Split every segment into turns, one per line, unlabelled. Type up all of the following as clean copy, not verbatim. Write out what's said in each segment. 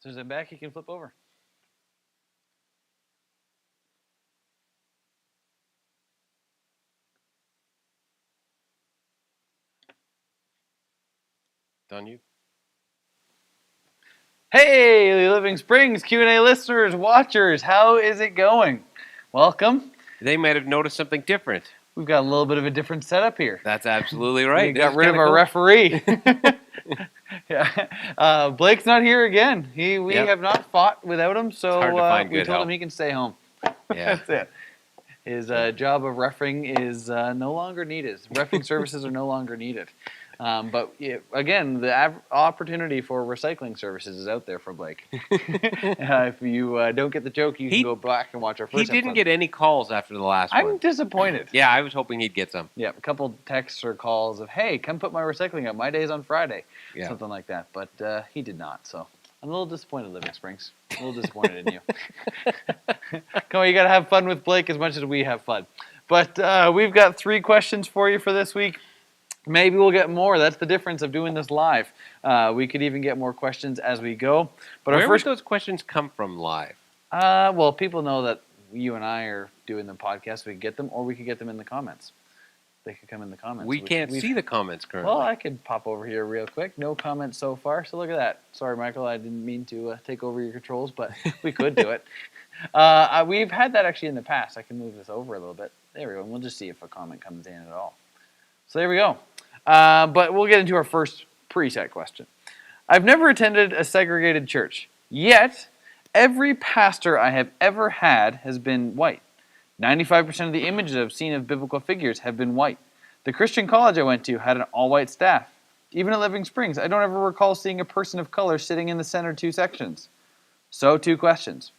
So as I'm back, you can flip over.
Done you?
Hey, Living Springs Q&A listeners, watchers, how is it going? Welcome.
They might have noticed something different.
We've got a little bit of a different setup here.
That's absolutely right.
We got rid of our referee. Yeah. Blake's not here again. We have not fought without him, so
hard to find
we
good
told
help.
him he can stay home.
Yeah.
That's it. His job of reffing is no longer needed. Reffing services are no longer needed. But again, the opportunity for recycling services is out there for Blake. If you don't get the joke, you can go back and watch our first episode.
He didn't get any calls after the last one.
I'm disappointed.
Yeah, I was hoping he'd get some.
Yeah, a couple texts or calls of, hey, come put my recycling up. My day's on Friday.
Yeah.
Something like that. But he did not, so I'm a little disappointed, Living Springs. A little disappointed in you. Come on, you got to have fun with Blake as much as we have fun. But we've got 3 questions for you for this week. Maybe we'll get more. That's the difference of doing this live. We could even get more questions as we go. But
Where would those questions come from live?
Well, people know that you and I are doing the podcast. We could get them, or we could get them in the comments. They could come in the comments.
We can't see the comments currently.
Well, I could pop over here real quick. No comments so far, so look at that. Sorry, Michael, I didn't mean to take over your controls, but we could do it. We've had that actually in the past. I can move this over a little bit. There we go, and we'll just see if a comment comes in at all. So there we go. But we'll get into our first preset question. I've never attended a segregated church, yet every pastor I have ever had has been white. 95% of the images I've seen of biblical figures have been white. The Christian college I went to had an all-white staff. Even at Living Springs, I don't ever recall seeing a person of color sitting in the center 2 sections. So 2 questions.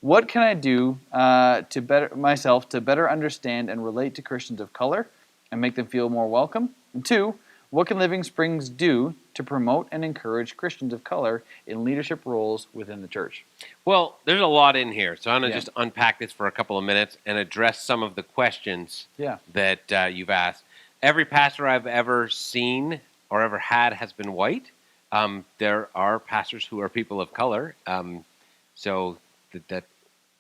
What can I do to better understand and relate to Christians of color and make them feel more welcome? And 2, what can Living Springs do to promote and encourage Christians of color in leadership roles within the church?
Well, there's a lot in here, so I'm going to just unpack this for a couple of minutes and address some of the questions that you've asked. Every pastor I've ever seen or ever had has been white. There are pastors who are people of color, so that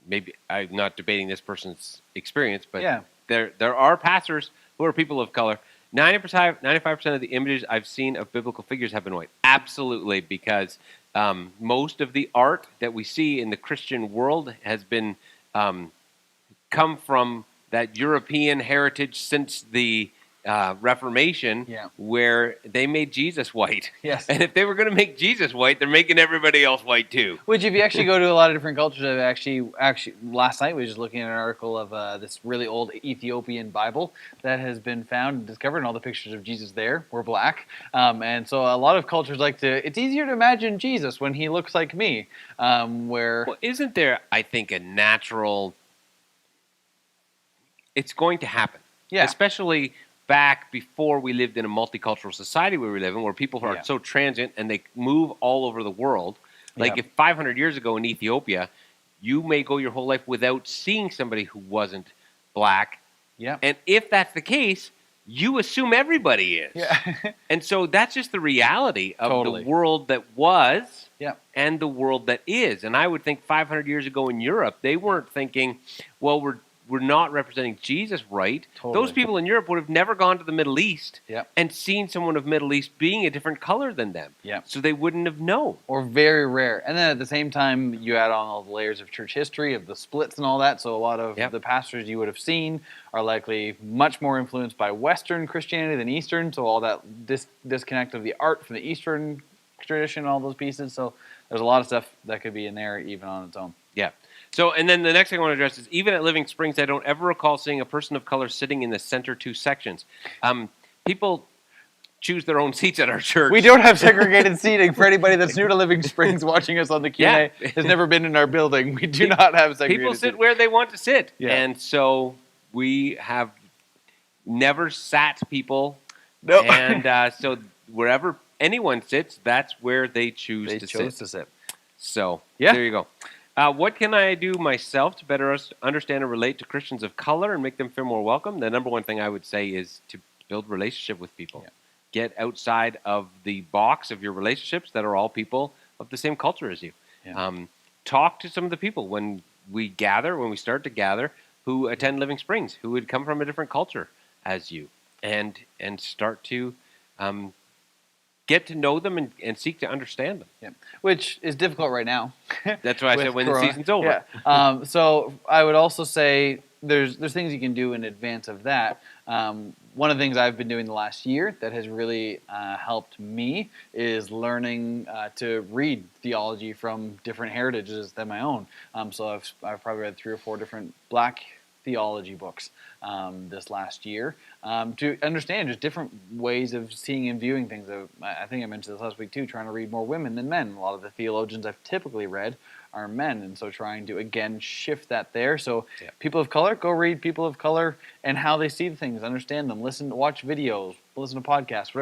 maybe I'm not debating this person's experience, but there are pastors who are people of color. 95% of the images I've seen of biblical figures have been white. Absolutely, because most of the art that we see in the Christian world has been come from that European heritage since the Reformation, where they made Jesus white.
Yes.
And if they were going to make Jesus white, they're making everybody else white too.
Which, if you actually go to a lot of different cultures, I've actually last night we were just looking at an article of this really old Ethiopian Bible that has been found and discovered, and all the pictures of Jesus there were black. And so a lot of cultures like to. It's easier to imagine Jesus when he looks like me. Well,
isn't there? I think a natural. It's going to happen.
Yeah.
Especially back before we lived in a multicultural society where we live in, where people are so transient and they move all over the world. Like if 500 years ago in Ethiopia, you may go your whole life without seeing somebody who wasn't black.
Yeah.
And if that's the case, you assume everybody is.
Yeah.
And so that's just the reality of the world that was and the world that is. And I would think 500 years ago in Europe, they weren't thinking, well, we're not representing Jesus right. Those people in Europe would have never gone to the Middle East and seen someone of Middle East being a different color than them. So they wouldn't have known.
Or very rare. And then at the same time, you add on all the layers of church history, of the splits and all that. So a lot of the pastors you would have seen are likely much more influenced by Western Christianity than Eastern. So all that disconnect of the art from the Eastern tradition, all those pieces. So there's a lot of stuff that could be in there even on its own.
Yeah. So, and then the next thing I want to address is, even at Living Springs, I don't ever recall seeing a person of color sitting in the center 2 sections. People choose their own seats at our church.
We don't have segregated seating for anybody that's new to Living Springs watching us on the Q&A. Has never been in our building. We do not have segregated
People sit
seating.
where they want to sit. Yeah. And so we have never sat people.
No.
And so wherever anyone sits, that's where they choose to sit.
They chose to sit.
So there you go. What can I do myself to better understand and relate to Christians of color and make them feel more welcome? The number one thing I would say is to build relationship with people. Yeah. Get outside of the box of your relationships that are all people of the same culture as you.
Yeah.
Talk to some of the people when we start to gather, who attend Living Springs, who would come from a different culture as you, and start to get to know them and seek to understand them.
Yeah, which is difficult right now.
That's why I said when the season's over.
Yeah. So I would also say there's things you can do in advance of that. One of the things I've been doing the last year that has really helped me is learning to read theology from different heritages than my own. So I've probably read 3 or 4 different Black theology books this last year to understand just different ways of seeing and viewing things. I think I mentioned this last week too, trying to read more women than men. A lot of the theologians I've typically read are men, and so trying to again shift that there. So people of color, go read people of color and how they see things, understand them, watch videos, listen to podcasts,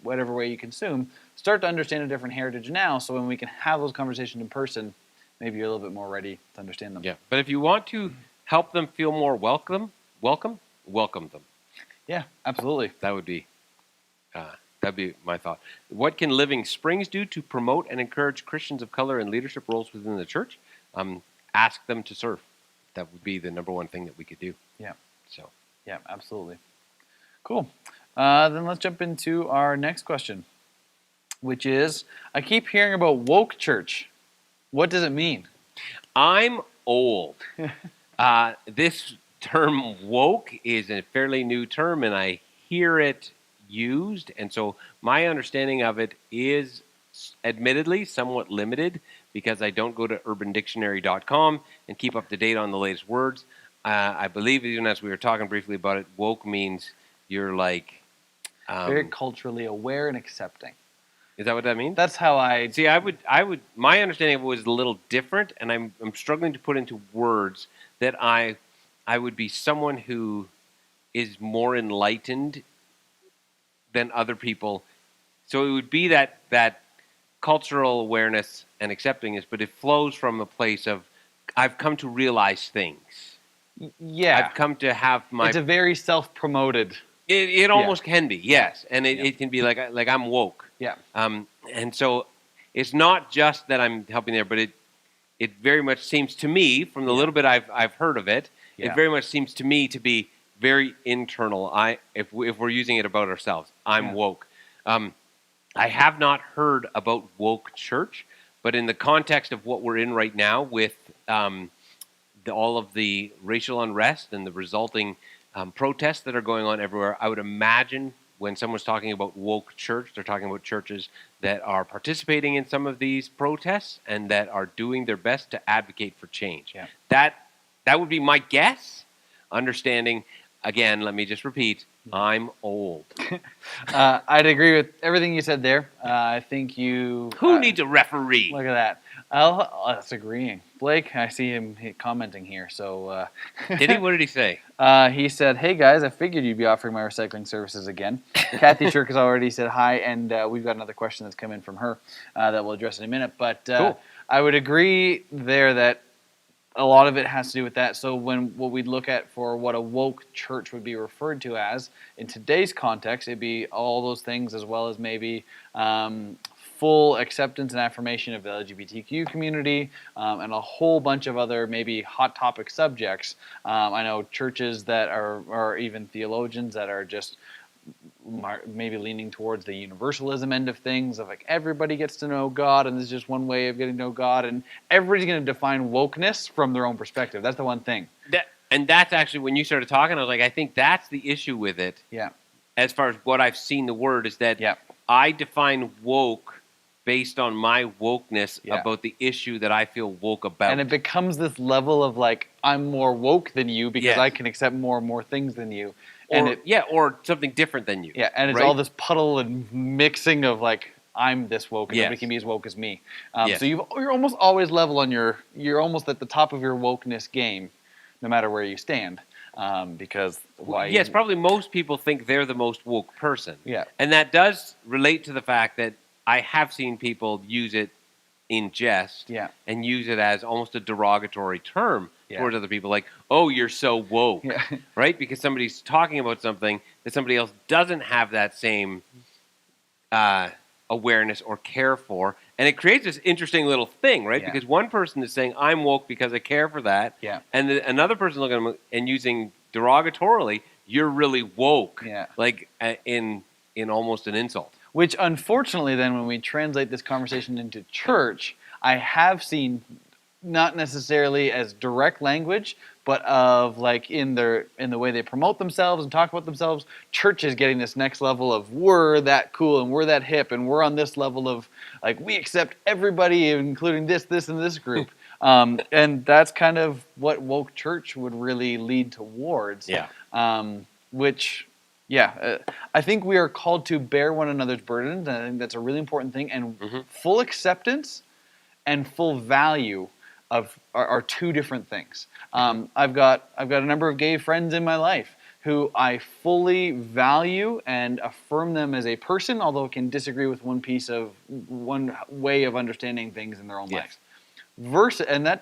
whatever way you consume. Start to understand a different heritage now, so when we can have those conversations in person, maybe you're a little bit more ready to understand them.
Yeah, but if you want to help them feel more welcome them.
Yeah, absolutely.
That'd be my thought. What can Living Springs do to promote and encourage Christians of color in leadership roles within the church? Ask them to serve. That would be the number one thing that we could do.
Yeah.
So.
Yeah, absolutely. Cool. Then let's jump into our next question, which is, I keep hearing about woke church. What does it mean?
I'm old. This term woke is a fairly new term, and I hear it used, and so my understanding of it is admittedly somewhat limited because I don't go to urbandictionary.com and keep up to date on the latest words. I believe, even as we were talking briefly about it, woke means you're like...
very culturally aware and accepting.
Is that what that means?
That's how I...
See, I would. My understanding of it was a little different, and I'm struggling to put into words that I would be someone who is more enlightened than other people. So it would be that cultural awareness and accepting this, but it flows from a place of, I've come to realize things.
Yeah.
I've come to have my...
It's a very self-promoted...
It almost can be, yes. And it can be like I'm woke.
Yeah.
And so it's not just that I'm helping there, but it very much seems to me, from the little bit I've heard of it, it very much seems to me to be very internal. If we're using it about ourselves, I'm woke. I have not heard about woke church, but in the context of what we're in right now with all of the racial unrest and the resulting protests that are going on everywhere, I would imagine when someone's talking about woke church, they're talking about churches that are participating in some of these protests and that are doing their best to advocate for change.
Yeah.
That would be my guess. Understanding, again, let me just repeat, I'm old.
I'd agree with everything you said there. I think you...
Who needs a referee?
Look at that. That's agreeing. Blake, I see him commenting here. So
Did he? What did he say?
He said, "Hey guys, I figured you'd be offering my recycling services again." Kathy Shirk has already said hi, and we've got another question that's come in from her that we'll address in a minute. But
cool.
I would agree there that a lot of it has to do with that. So what we'd look at for what a woke church would be referred to as in today's context, it'd be all those things, as well as maybe full acceptance and affirmation of the LGBTQ community, and a whole bunch of other maybe hot topic subjects. I know churches that are, or even theologians that are just maybe leaning towards the universalism end of things, of like everybody gets to know God and there's just one way of getting to know God, and everybody's going to define wokeness from their own perspective. That's the one thing.
And that's actually, when you started talking, I was like, I think that's the issue with it.
Yeah.
As far as what I've seen the word is that I define woke based on my wokeness about the issue that I feel woke about.
And it becomes this level of like, I'm more woke than you because I can accept more and more things than you.
Or something different than you.
Yeah, and it's all this puddle and mixing of like, I'm this woke and nobody can be as woke as me. So you're almost always level on you're almost at the top of your wokeness game, no matter where you stand. Because why?
Yes, probably most people think they're the most woke person.
Yeah.
And that does relate to the fact that I have seen people use it in jest and use it as almost a derogatory term towards other people, like, oh, you're so woke, right? Because somebody's talking about something that somebody else doesn't have that same awareness or care for, And it creates this interesting little thing, right?
Yeah.
Because one person is saying, I'm woke because I care for that.
Yeah.
And another person looking at them and using derogatorily, you're really woke.
Yeah.
Like in almost an insult.
Which, unfortunately, then when we translate this conversation into church, I have seen, not necessarily as direct language, but of like in the way they promote themselves and talk about themselves, churches getting this next level of we're that cool and we're that hip and we're on this level of like we accept everybody, including this, and this group. And that's kind of what woke church would really lead towards.
Yeah.
Which. Yeah, I think we are called to bear one another's burdens. And I think that's a really important thing. And full acceptance and full value are two different things. I've got a number of gay friends in my life who I fully value and affirm them as a person, although I can disagree with one way of understanding things in their own lives. And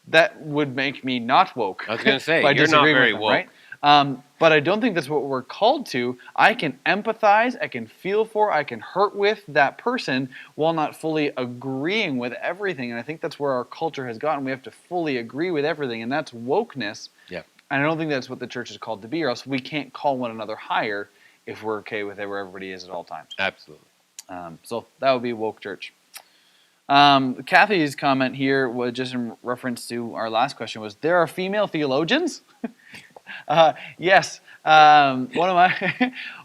that would make me not woke.
I was going to say, you're not very woke.
Right? But I don't think that's what we're called to. I can empathize, I can feel for, I can hurt with that person while not fully agreeing with everything. And I think that's where our culture has gotten. We have to fully agree with everything, and that's wokeness.
Yeah.
And I don't think that's what the church is called to be, or else we can't call one another higher if we're okay with where everybody is at all times.
Absolutely.
So that would be woke church. Kathy's comment here was just in reference to our last question was, there are female theologians? Yes. One of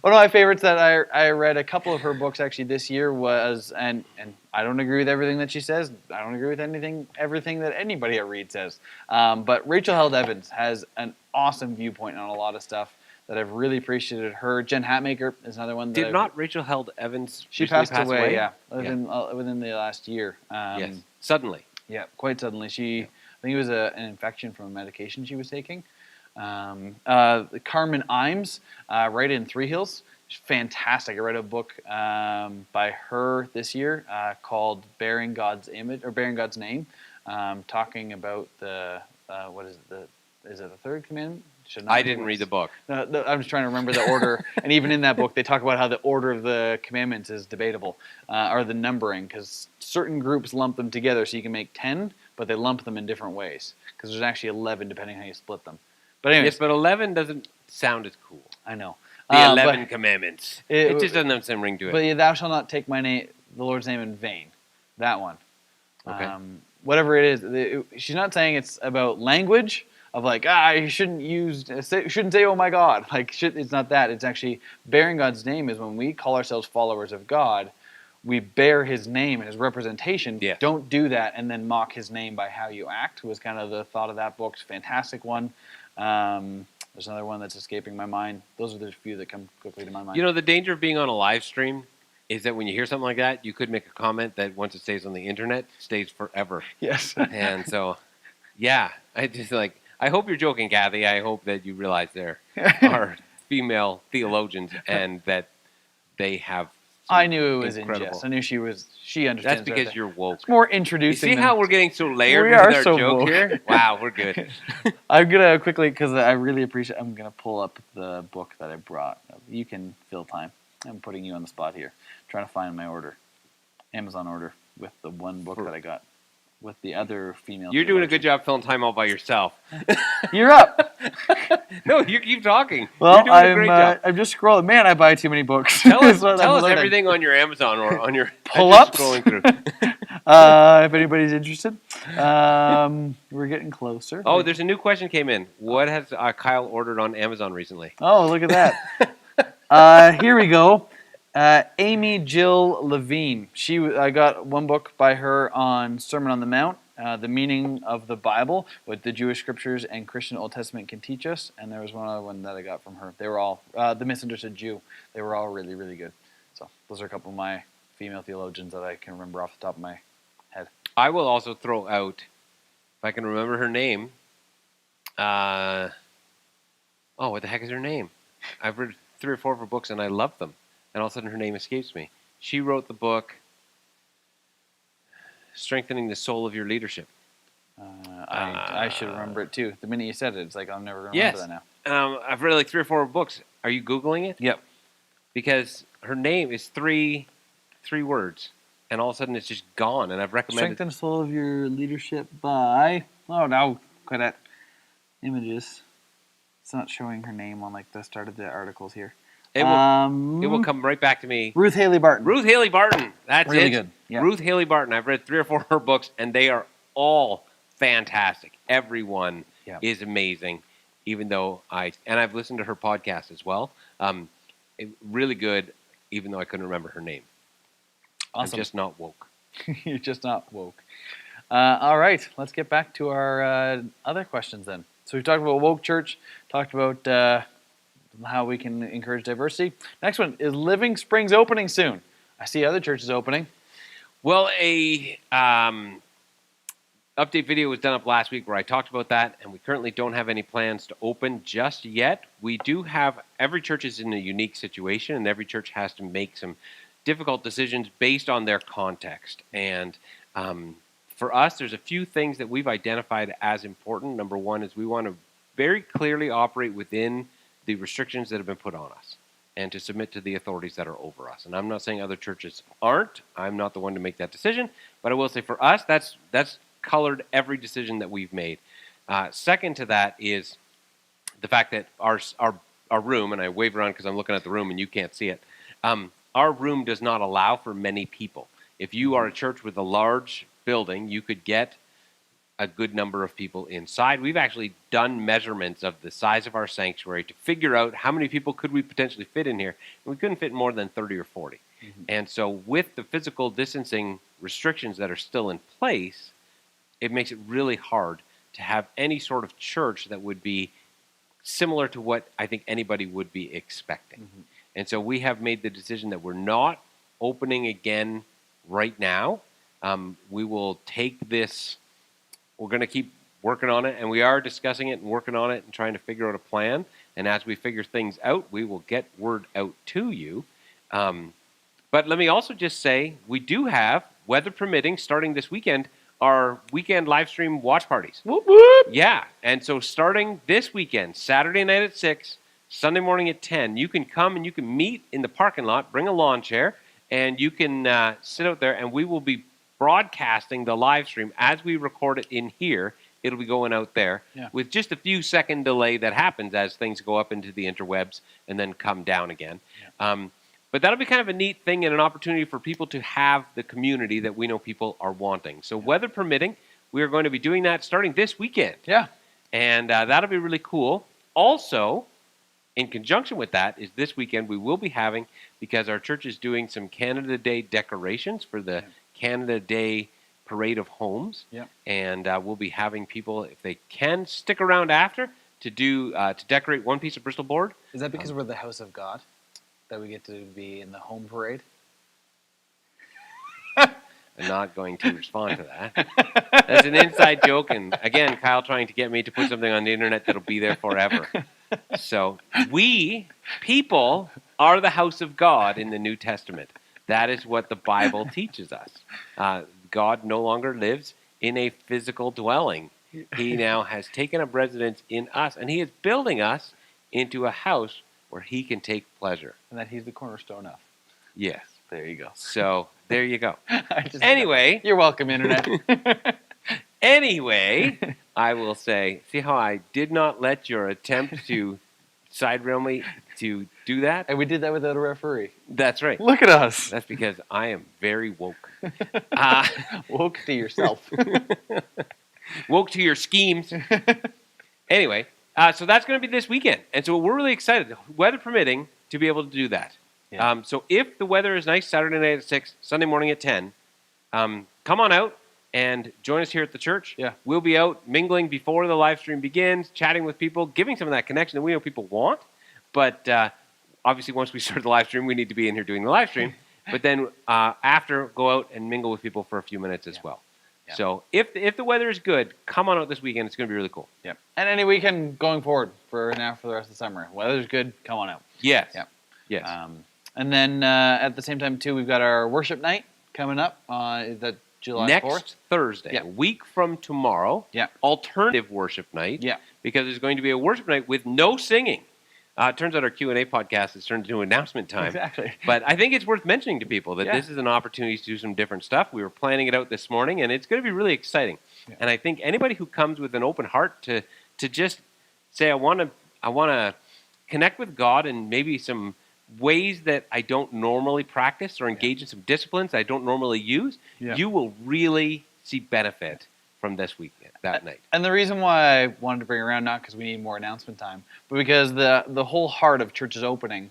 my favorites that I read a couple of her books actually this year was, and I don't agree with everything that she says. I don't agree with everything that anybody I read says. But Rachel Held Evans has an awesome viewpoint on a lot of stuff that I've really appreciated her. Jen Hatmaker is another one.
Did not Rachel Held Evans
she passed away? Yeah, within the last year.
Yes, suddenly.
Yeah, quite suddenly. I think it was an infection from a medication she was taking. Carmen Imes, right in Three Hills, fantastic. I read a book by her this year called "Bearing God's Image" or "Bearing God's Name," talking about is it the third commandment?
I didn't read the book.
I'm just trying to remember the order. And even in that book, they talk about how the order of the commandments is debatable, or the numbering, because certain groups lump them together so you can make 10, but they lump them in different ways, because there's actually 11 depending on how you split them. But anyways.
Yes, but 11 doesn't sound as cool.
I know.
The 11 commandments. It just doesn't have some ring to it.
But yeah, thou shalt not take the Lord's name in vain. That one.
Okay.
Whatever it is. She's not saying it's about language of like, you shouldn't say, oh my God. Like, it's not that. It's actually bearing God's name is when we call ourselves followers of God, we bear his name and his representation.
Yes.
Don't do that and then mock his name by how you act was kind of the thought of that book. It's a fantastic one. There's another one that's escaping my mind. Those are the few that come quickly to my mind.
You know, the danger of being on a live stream is that when you hear something like that, you could make a comment that once it stays on the internet, stays forever.
Yes.
And so, yeah, I hope you're joking, Kathy. I hope that you realize there are female theologians and that they have.
I knew it was in jest. I knew she understands.
That's because you're woke.
It's more introducing.
You see how we're getting so layered
we
with
are
our
so
joke
woke.
here? Wow, we're good.
I'm going to quickly, because I really appreciate I'm going to pull up the book that I brought. You can fill time. I'm putting you on the spot here. I'm trying to find my order. Amazon order with the one book that I got. With the other female.
You're doing a good job filling time all by yourself.
You're up.
No, you keep talking.
Well,
you're doing a great job.
I'm just scrolling. Man, I buy too many books.
Tell us everything on your Amazon or on your
pull-ups.
Scrolling through.
If anybody's interested, we're getting closer.
Oh, there's a new question came in. What has Kyle ordered on Amazon recently?
Oh, look at that. Here we go. Amy Jill Levine. I got one book by her on Sermon on the Mount, the meaning of the Bible, what the Jewish scriptures and Christian Old Testament can teach us. And there was one other one that I got from her. They were all The Misunderstood Jew. They were all really, really good. So those are a couple of my female theologians that I can remember off the top of my head.
I will also throw out, if I can remember her name. What the heck is her name? I've read 3 or 4 of her books and I love them. And all of a sudden her name escapes me. She wrote the book Strengthening the Soul of Your Leadership.
I should remember it too. The minute you said it, it's like I'm never going to remember that now.
I've read like 3 or 4 books. Are you Googling it?
Yep.
Because her name is three words. and all of a sudden it's just gone. And I've recommended
Strength and Soul of Your Leadership by now quit at images. It's not showing her name on like the start of the articles here.
It will come right back to me.
Ruth Haley Barton.
Ruth Haley Barton. That's
really
it.
Good. Yep.
Ruth Haley Barton. I've read 3 or 4 of her books, and they are all fantastic. Everyone is amazing. Even though I've listened to her podcast as well. Really good. Even though I couldn't remember her name.
Awesome.
I'm just not woke.
You're just not woke. All right, let's get back to our other questions then. So we've talked about woke church, talked about how we can encourage diversity. Next one is Living Springs opening soon. I see other churches opening.
Well, a update video was done up last week where I talked about that, and we currently don't have any plans to open just yet. We do have, every church is in a unique situation, and every church has to make some difficult decisions based on their context. And for us, there's a few things that we've identified as important. Number one is we want to very clearly operate within the restrictions that have been put on us and to submit to the authorities that are over us. And I'm not saying other churches aren't. I'm not the one to make that decision. But I will say for us, that's colored every decision that we've made. Second to that is the fact that our room, and I wave around because I'm looking at the room and you can't see it, our room does not allow for many people. If you are a church with a large building, you could get a good number of people inside. We've actually done measurements of the size of our sanctuary to figure out how many people could we potentially fit in here. And we couldn't fit more than 30 or 40. Mm-hmm. And so with the physical distancing restrictions that are still in place, it makes it really hard to have any sort of church that would be similar to what I think anybody would be expecting. Mm-hmm. And so we have made the decision that we're not opening again right now. We will take this, we're going to keep working on it, and we are discussing it and working on it and trying to figure out a plan. And as we figure things out, we will get word out to you. But let me also just say, we do have, weather permitting, starting this weekend, our weekend live stream watch parties.
Whoop, whoop.
Yeah, and so starting this weekend, Saturday night at 6, Sunday morning at 10, you can come and you can meet in the parking lot, bring a lawn chair, and you can sit out there, and we will be broadcasting the live stream as we record it in here. It'll be going out there with just a few second delay that happens as things go up into the interwebs and then come down again. Yeah. But that'll be kind of a neat thing and an opportunity for people to have the community that we know people are wanting. So weather permitting, we are going to be doing that starting this weekend.
Yeah.
And that'll be really cool. Also, in conjunction with that, is this weekend we will be having, because our church is doing some Canada Day decorations for the Canada Day Parade of Homes. Yeah. And we'll be having people, if they can, stick around after to do to decorate one piece of Bristol board.
Is that because we're the house of God that we get to be in the home parade?
I'm not going to respond to that. That's an inside joke, and again, Kyle trying to get me to put something on the internet that'll be there forever. So we, people, are the house of God in the New Testament. That is what the Bible teaches us. God no longer lives in a physical dwelling. He now has taken up residence in us, and he is building us into a house where he can take pleasure.
And that he's the cornerstone of.
Yes.
There you go.
So, there you go. Anyway.
You're welcome, Internet.
Anyway, I will say, see how I did not let your attempt to side rail me to do that?
And we did that without a referee.
That's right.
Look at us.
That's because I am very woke.
Woke to yourself.
Woke to your schemes. Anyway, so that's going to be this weekend. And so we're really excited, weather permitting, to be able to do that. Yeah. So if the weather is nice, Saturday night at 6, Sunday morning at 10, come on out and join us here at the church.
Yeah.
We'll be out mingling before the live stream begins, chatting with people, giving some of that connection that we know people want. But obviously, once we start the live stream, we need to be in here doing the live stream. But then after, go out and mingle with people for a few minutes as well. Yeah. So if the weather is good, come on out this weekend. It's going to be really cool.
Yep. And any weekend going forward for the rest of the summer. Weather's good, come on out.
Yes.
Yep.
Yes.
And then at the same time, too, we've got our worship night coming up. Is that July 4th?
Next Thursday, a week from tomorrow.
Yeah.
Alternative worship night.
Yeah.
Because there's going to be a worship night with no singing. It turns out our Q&A podcast has turned into announcement time.
Exactly.
But I think it's worth mentioning to people that this is an opportunity to do some different stuff. We were planning it out this morning, and it's going to be really exciting. Yeah. And I think anybody who comes with an open heart to just say, I want to connect with God in maybe some ways that I don't normally practice or engage in some disciplines I don't normally use, you will really see benefit from this week, that night.
And the reason why I wanted to bring it around, not because we need more announcement time, but because the whole heart of church is opening,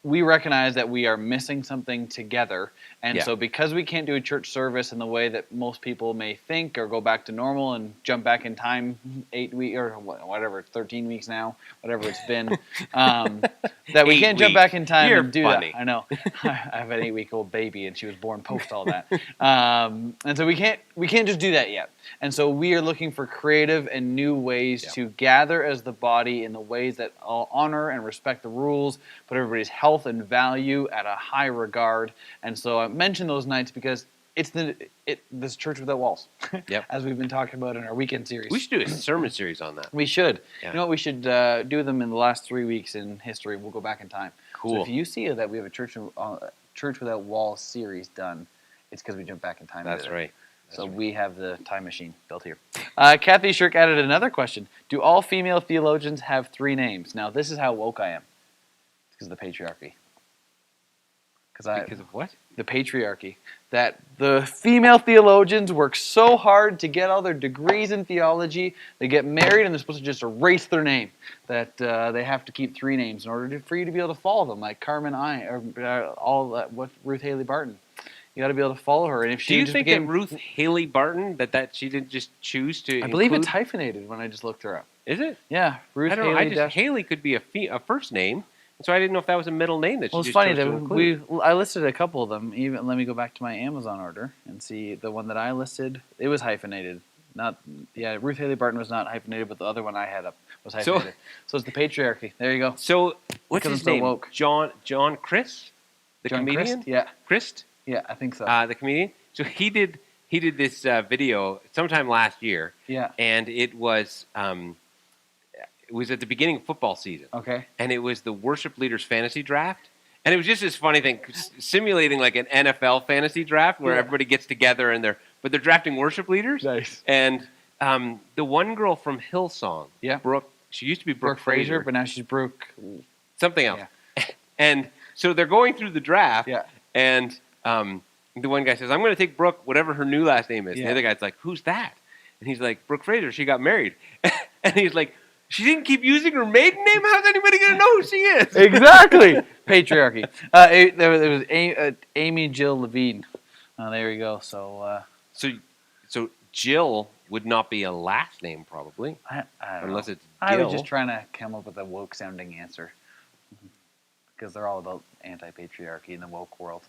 we recognize that we are missing something together. And so because we can't do a church service in the way that most people may think, or go back to normal and jump back in time 8 weeks or whatever, 13 weeks now, whatever it's been, that we can't jump back in time and do that. I know. I have an 8-week-old baby and she was born post all that. And so we can't just do that yet. And so we are looking for creative and new ways to gather as the body in the ways that all honor and respect the rules, put everybody's health and value at a high regard. And so I mention those nights because it's this Church Without Walls, as we've been talking about in our weekend series.
We should do a sermon series on that.
We should. Yeah. You know what? We should do them in the last 3 weeks in history. We'll go back in time.
Cool.
So if you see that we have a Church Without Walls series done, it's because we jumped back in time.
That's right.
So we have the time machine built here. Kathy Shirk added another question. Do all female theologians have 3 names? Now, this is how woke I am. It's because of the patriarchy.
Because of what?
The patriarchy. That the female theologians work so hard to get all their degrees in theology, they get married and they're supposed to just erase their name. That they have to keep 3 names in order for you to be able to follow them, like Carmen or Ruth Haley Barton. You got to be able to follow her. And if she
do you think that Ruth Haley Barton, that she didn't just choose to?
I believe it's hyphenated when I just looked her up.
Is it?
Yeah,
Ruth. I don't know. Haley could be a first name, so I didn't know if that was a middle name that she just chose to include.
Well, it's funny that I listed a couple of them. Even let me go back to my Amazon order and see the one that I listed. It was hyphenated. Ruth Haley Barton was not hyphenated, but the other one I had up was hyphenated. So it's the patriarchy. There you go.
So what's his name? Woke. John Crist, the comedian.
Crist? Yeah.
Crist.
Yeah, I think so.
The comedian. So he did this video sometime last year.
Yeah.
And it was at the beginning of football season.
Okay.
And it was the worship leaders fantasy draft. And it was just this funny thing, simulating like an NFL fantasy draft where everybody gets together and they're drafting worship leaders.
Nice.
And the one girl from Hillsong, Brooke, she used to be Brooke Fraser,
but now she's Brooke
something else. Yeah. And so they're going through the draft.
Yeah.
And the one guy says, I'm going to take Brooke, whatever her new last name is. Yeah. And the other guy's like, who's that? And he's like, Brooke Fraser, she got married. And he's like, she didn't keep using her maiden name? How's anybody going to know who she is?
Exactly. Patriarchy. There was Amy Jill Levine. There you go. So
Jill would not be a last name, probably.
I don't
unless
know.
It's Jill.
I was just trying to come up with a woke-sounding answer. Because they're all about anti-patriarchy in the woke world.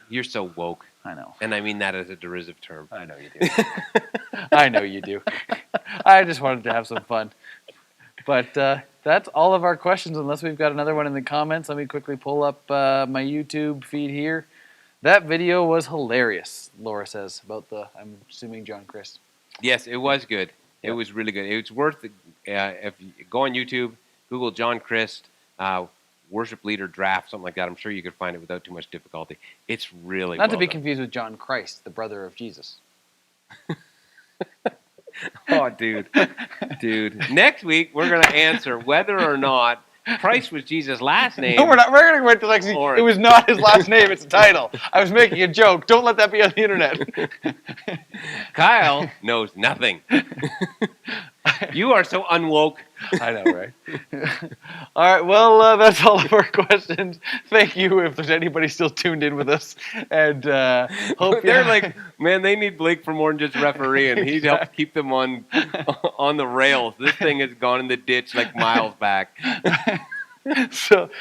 You're so woke.
I know.
And I mean that as a derisive term.
I know you do. I know you do. I just wanted to have some fun. But that's all of our questions, unless we've got another one in the comments. Let me quickly pull up my YouTube feed here. That video was hilarious, Laura says, about I'm assuming John Crist.
Yes, it was good. Yep. It was really good. It's worth it. If you go on YouTube, Google John Crist, worship leader draft, something like that. I'm sure you could find it without too much difficulty. It's really
not to be confused with John Christ, the brother of Jesus.
Oh, dude. Next week we're going to answer whether or not Christ was Jesus' last name.
No, we're not. We're going to go into next week. It was not his last name. It's a title. I was making a joke. Don't let that be on the internet.
Kyle knows nothing. You are so unwoke.
I know, right? All right, well, that's all of our questions. Thank you if there's anybody still tuned in with us. And hope
they're like, man, they need Blake for more than just refereeing. He helps keep them on the rails. This thing has gone in the ditch like miles back.
So,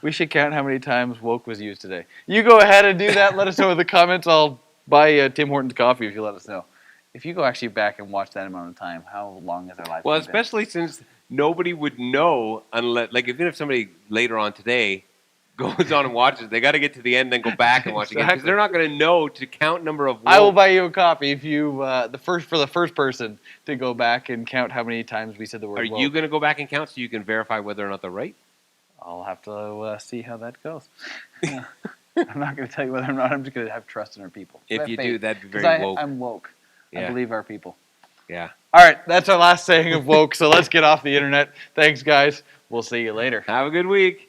we should count how many times woke was used today. You go ahead and do that. Let us know in the comments. I'll buy Tim Hortons coffee if you let us know. If you go actually back and watch that amount of time, how long has our life been?
Well, especially since nobody would know unless, like, even if somebody later on today goes on and watches. They got to get to the end, then go back and watch again because they're not going to know to count number of.
I will buy you a copy if you for the first person to go back and count how many times we said the word.
Are you going to go back and count so you can verify whether or not they're right?
I'll have to see how that goes. Yeah. I'm not going to tell you whether or not. I'm just going to have trust in our people.
If you do, that'd be very woke.
I'm woke. Yeah. I believe our people.
Yeah.
All right, that's our last saying of woke. So let's get off the internet. Thanks, guys. We'll see you later.
Have a good week.